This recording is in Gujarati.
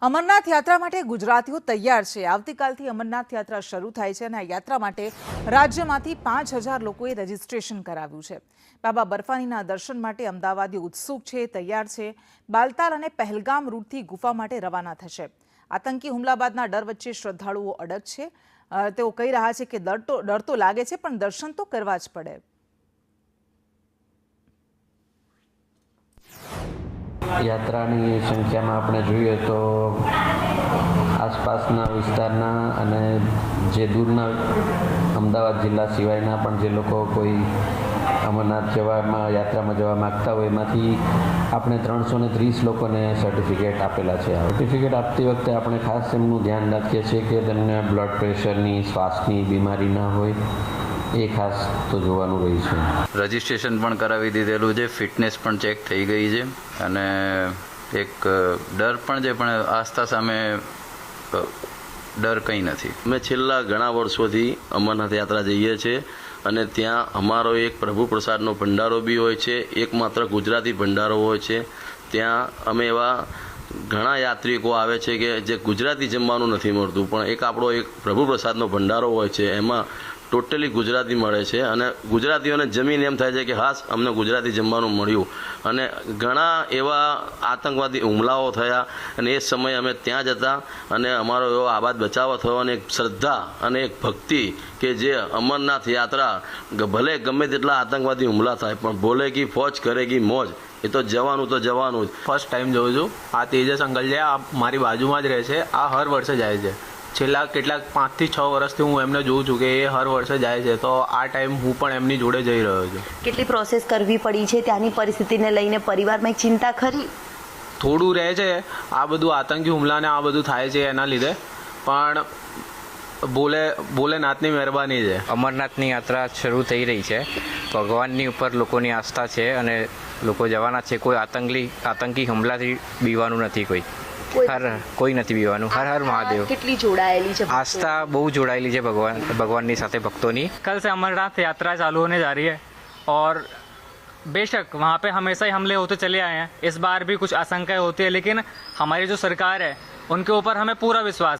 અમરનાથ યાત્રા માટે ગુજરાતીઓ તૈયાર છે। આવતીકાલથી અમરનાથ યાત્રા શરૂ થાય છે અને આ યાત્રા માટે રાજ્યમાંથી 5000 લોકોએ રજીસ્ટ્રેશન કરાવ્યું છે। બાબા બર્ફાનીના દર્શન માટે અમદાવાદીઓ ઉત્સુક છે, તૈયાર છે। બાલતાલ અને પહેલગામ રૂટથી ગુફા માટે રવાના થશે। આતંકી હુમલા બાદના ડર વચ્ચે શ્રદ્ધાળુઓ અડગ છે। તેઓ કહી રહ્યા છે કે ડર તો લાગે છે, પણ દર્શન તો કરવા જ પડે। યાત્રાની સંખ્યામાં આપણે જોઈએ તો આસપાસના વિસ્તારના અને જે દૂરના અમદાવાદ જિલ્લા સિવાયના પણ જે લોકો કોઈ અમરનાથ યાત્રામાં જવા માગતા હોય એમાંથી આપણે 330 લોકોને સર્ટિફિકેટ આપેલા છે। સર્ટિફિકેટ આપતી વખતે આપણે ખાસ એમનું ધ્યાન રાખીએ છીએ કે તેમને બ્લડ પ્રેશરની, શ્વાસની બીમારી ના હોય, એ ખાસ તો જોવાનું રહી છે। રજિસ્ટ્રેશન પણ કરાવી દીધેલું છે, ફિટનેસ પણ ચેક થઈ ગઈ છે અને એક ડર પણ છે, પણ આસ્થા સામે ડર કંઈ નથી। અમે છેલ્લા ઘણા વર્ષોથી અમરનાથ યાત્રા જઈએ છીએ અને ત્યાં અમારો એક પ્રભુ પ્રસાદનો ભંડારો બી હોય છે, એકમાત્ર ગુજરાતી ભંડારો હોય છે। ત્યાં અમે એવા ઘણા યાત્રિકો આવે છે કે જે ગુજરાતી જમવાનું નથી મળતું, પણ એક આપણો એક પ્રભુ પ્રસાદનો ભંડારો હોય છે, એમાં ટોટલી ગુજરાતી મળે છે અને ગુજરાતીઓને જમીન એમ થાય છે કે હાશ અમને ગુજરાતી જમવાનું મળ્યું। અને ઘણા એવા આતંકવાદી હુમલાઓ થયા અને એ સમયે અમે ત્યાં જતા અને અમારો એવો આબાદ બચાવ થયો અને એક શ્રદ્ધા અને એક ભક્તિ કે જે અમરનાથ યાત્રા ભલે ગમે તેટલા આતંકવાદી હુમલા થાય પણ બોલેગી ફौज કરેગી મોજ, એ તો જવાનું જ। ફર્સ્ટ ટાઈમ જોઉં છું। આ તેજસ અંકલ છે, આ મારી બાજુમાં જ રહે છે। આ હર વર્ષે જાય છે। છેલ્લા કેટલાક 5 થી 6 વર્ષથી હું એમને જોઉં છું કે એ હર વર્ષે જાય છે, તો આ ટાઈમ હું પણ એમની જોડે જઈ રહ્યો છું। કેટલી પ્રોસેસ કરવી પડી છે ત્યાંની પરિસ્થિતિને લઈને? પરિવારમાં એક ચિંતા ખરી? થોડું રહે છે, આ બધું આતંકી હુમલાને આ બધું થાય છે એના લીધે, પણ ભોલેનાથની મહેરબાની છે। અમરનાથની યાત્રા શરૂ થઈ રહી છે। ભગવાનની ઉપર લોકોની આસ્થા છે અને લોકો જવાના છે। કોઈ આતંકી હુમલાથી બીવાનું નથી, કોઈ નથી બીવાનું। હર હર મહાદેવ। કેટલી જોડાયેલી છે आस्था बहुत जोड़ाई है भगवान साथे भक्तों की। कल से अमरनाथ यात्रा चालू होने जा रही है और बेशक वहाँ पे हमेशा ही हमले होते चले आए हैं। इस बार भी कुछ आशंकाएं होती है, लेकिन हमारी जो सरकार है उनके ऊपर हमें पूरा विश्वास